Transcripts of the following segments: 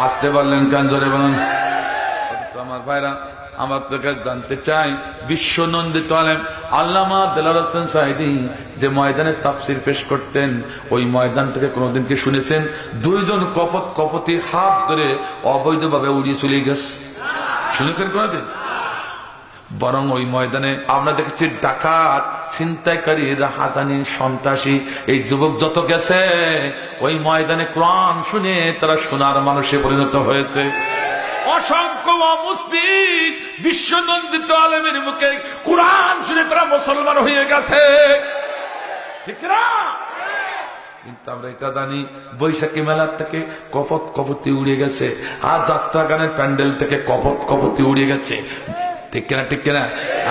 আসতে পারলেন কেন? জোরে বলুন। আমার ভাইরা, আমার তোকে জানতে চাই, বিশ্ব নন্দিত আলেম আল্লামা দেলাওয়ার হোসেন সাঈদী যে ময়দানে তাফসীর পেশ করতেন, ওই ময়দান থেকে কোনদিন কি শুনেছেন দুইজন কপতি হাত ধরে অবৈধভাবে উড়িয়ে চলে গেছে? শুনেছেন কোনদিন? বরং ওই ময়দানে আমরা দেখেছি ডাকাত, ছিনতাইকারী, রাহাজানি, সন্ত্রাসী, এই যুবক যত গেছে ওই ময়দানে কোরআন শুনে তারা সোনার মানুষে পরিণত হয়েছে। অসংখ্য অমুসলিম বিশ্ব নন্দিত আলেমের মুখে কোরআন শুনে তারা মুসলমান হয়ে গেছে, ঠিক না? কিন্তু আমরা এটা জানি, বৈশাখী মেলার থেকে কপতি উড়ে গেছে, আর যাত্রা গানের প্যান্ডেল থেকে কপতি উড়ে গেছে, ঠিক কিনা? ঠিক কিনা?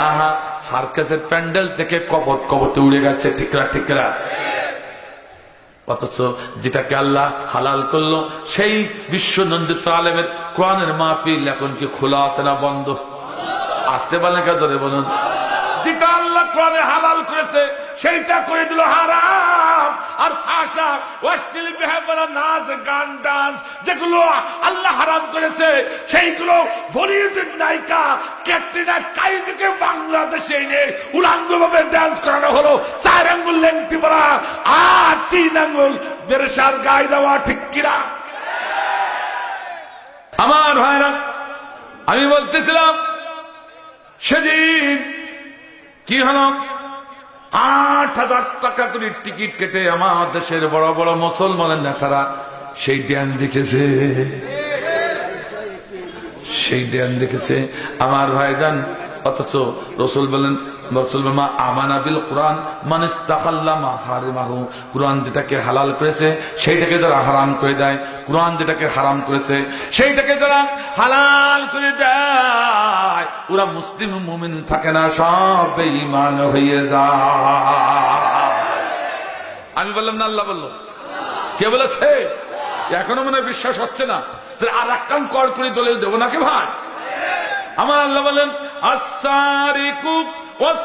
আহা, সার্কাসের প্যান্ডেল থেকে কপতি উড়ে গেছে, ঠিক না? ঠিক কিনা? অথচ যেটাকে আল্লাহ হালাল করলো সেই বিশ্ব নন্দিত আলেমের কোরআনের মাহফিল এখন কি খোলা আছে না বন্ধ? আসতে পারলেন কে? ধরে বলুন। যেটা আল্লাহ কোরআনে হালাল করেছে সেইটা করে দিল হারাম। আর ভাষা, অশ্লীল বিহেভিয়ার, নাচ, গান, ডান্স যেগুলো আল্লাহ হারাম করেছে সেইগুলো বলিউডের নায়িকা ক্যাটরিনা কাইফকে বাংলাদেশে এনে উলাঙ্গ ভাবে ডান্স করানো হলো। 4 আঙ্গুল লেংটি পরা আর 3 আঙ্গুল বেরসার গায়ে দেওয়া, ঠিক কিনা? আমার ভাইরা, আমি বলতেছিলাম সেদিন কি হলো, 8,000 টাকা করে টিকিট কেটে আমার দেশের বড় বড় মুসলমানের নেতারা সেই ড্যান দেখেছে, সেই ড্যান দেখেছে আমার ভাইজান। অথচ রসুল বলেন, আমানা বিল কোরআন মান ইস্তাহাল্লা মা হারিমাহু, কোরআন যেটাকে হালাল করেছে সেইটাকে যারা হারাম করে দেয়, কোরআন যেটাকে হারাম করেছে সেইটাকে যারা হালাল করে দেয়, ওরা মুসলিম মুমিন থাকে না, সব বেঈমান হয়ে যায়। আমি বললাম না আল্লাহ বলল? কে বলেছে? এখনো মনে বিশ্বাস হচ্ছে না? আর এক কান কর করে দলিল দেবো নাকি ভাই? আমার আল্লাহ বলেন, আস-সারিকু ওয়াস